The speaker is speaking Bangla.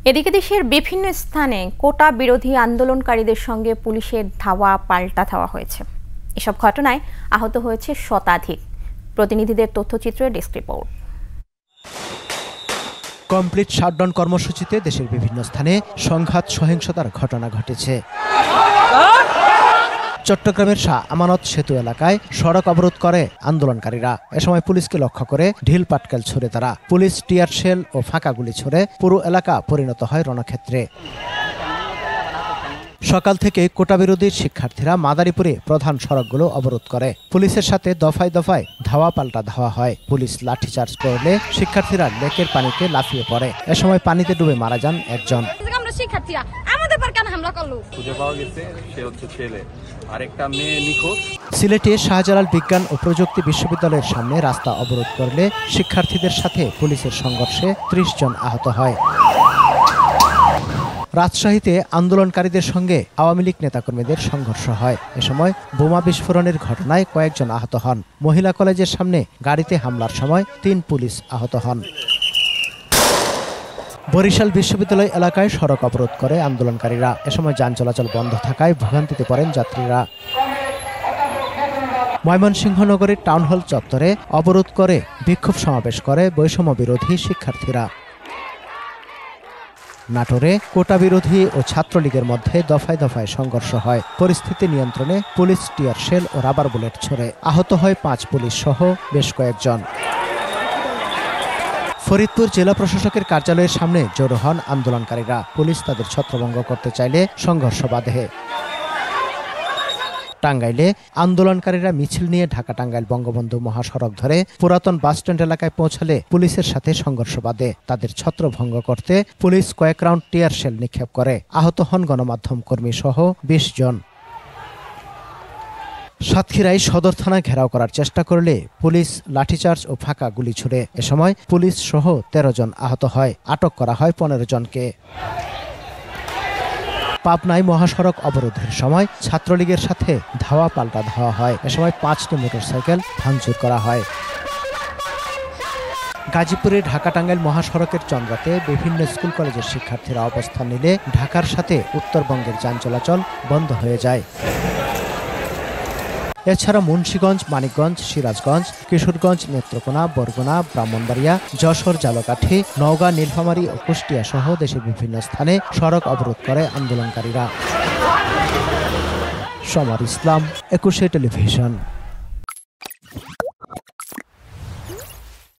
এদিকে দেশের বিভিন্ন স্থানে কোটা বিরোধী আন্দোলনকারীদের সঙ্গে পুলিশের ধাওয়া পাল্টা ধাওয়া হয়েছে। এসব ঘটনায় আহত হয়েছে শতাধিক। প্রতিনিধিদের তথ্যচিত্রে ডেস্ক রিপোর্ট। কমপ্লিট শাটডাউন কর্মসূচিতে দেশের বিভিন্ন স্থানে সংঘাত সহিংসতার ঘটনা ঘটেছে। চট্টগ্রামের শাহ আমানত সেতু এলাকায় সড়ক অবরোধ করে আন্দোলনকারীরা। এ সময় পুলিশকে লক্ষ্য করে ঢিল পাটকেল ছুড়ে তারা। পুলিশ টিয়ার শেল ও ফাঁকা গুলি ছুড়ে পুরো এলাকা পরিণত হয় রণক্ষেত্রে। সকাল থেকে কোটা বিরোধী শিক্ষার্থীরা মাদারীপুরে প্রধান সড়কগুলো অবরোধ করে। পুলিশের সাথে দফায় দফায় ধাওয়া পাল্টা ধাওয়া হয়। পুলিশ লাঠিচার্জ করলে শিক্ষার্থীরা লেকের পানিতে লাফিয়ে পড়ে। এ সময় পানিতে ডুবে মারা যান একজন। সিলেটে শাহজালাল বিজ্ঞান ও প্রযুক্তি বিশ্ববিদ্যালয়ের সামনে রাস্তা অবরোধ করলে শিক্ষার্থীদের সাথে পুলিশের সংঘর্ষে ৩০ জন আহত হয়। রাজশাহীতে আন্দোলনকারীদের সঙ্গে আওয়ামী লীগ নেতাকর্মীদের সংঘর্ষ হয়। এ সময় বোমা বিস্ফোরণের ঘটনায় কয়েকজন আহত হন। মহিলা কলেজের সামনে গাড়িতে হামলার সময় ৩ পুলিশ আহত হন। বরিশাল বিশ্ববিদ্যালয় এলাকায় সড়ক অবরোধ করে আন্দোলনকারীরা। এ সময় যান চলাচল বন্ধ থাকায় ভোগান্তিতে পড়েন যাত্রীরা। ময়মনসিংহ নগরীর টাউন হল চত্বরে অবরোধ করে বিক্ষোভ সমাবেশ করে বৈষম্য বিরোধী শিক্ষার্থীরা। নাটোরে কোটা বিরোধী ও ছাত্রলীগের মধ্যে দফায় দফায় সংঘর্ষ হয়। পরিস্থিতি নিয়ন্ত্রণে পুলিশ টিয়ার শেল ও রাবার বুলেট ছোড়ে। আহত হয় 5 পুলিশ সহ বেশ কয়েকজন। ফরিদপুর জেলা প্রশাসকের কার্যালয়ের সামনে জড়ো হন আন্দোলনকারীরা। পুলিশ তাদের ছত্রভঙ্গ করতে চাইলে সংঘর্ষ বাধে। টাঙ্গাইলে আন্দোলনকারীরা মিছিল নিয়ে ঢাকা টাঙ্গাইল বঙ্গবন্ধু মহাসড়ক ধরে পুরাতন বাসস্ট্যান্ড এলাকায় পৌঁছালে পুলিশের সাথে সংঘর্ষ বাধে। তাদের ছত্রভঙ্গ করতে পুলিশ কয়েক রাউন্ড টিয়ার শেল নিক্ষেপ করে। আহত হন গণমাধ্যম কর্মী সহ 20 জন। সাতক্ষীরায় সদর থানা ঘেরাও করার চেষ্টা করলে পুলিশ লাঠিচার্জ ও ফাঁকা গুলি ছুড়ে। এ সময় পুলিশ সহ 13 জন আহত হয়। আটক করা হয় 15 জনকে। পাবনায় মহাসড়ক অবরোধের সময় ছাত্রলীগের সাথে ধাওয়া পাল্টা ধাওয়া হয়। এ সময় 5টি মোটরসাইকেল ভাঙচুর করা হয়। গাজীপুরে ঢাকা টাঙ্গাইল মহাসড়কের চন্দ্রাতে বিভিন্ন স্কুল কলেজের শিক্ষার্থীরা অবস্থান নিলে ঢাকার সাথে উত্তরবঙ্গের যান চলাচল বন্ধ হয়ে যায়। এছাড়া মুন্সিগঞ্জ, মানিকগঞ্জ, সিরাজগঞ্জ, কিশোরগঞ্জ, নেত্রকোনা, বরগুনা, ব্রাহ্মণবাড়িয়া, যশোর, ঝালকাঠি, নওগাঁ, নীলফামারী ও কুষ্টিয়া সহ দেশের বিভিন্ন স্থানে সড়ক অবরোধ করে আন্দোলনকারীরা। সমর ইসলাম, 21 টেলিভিশন।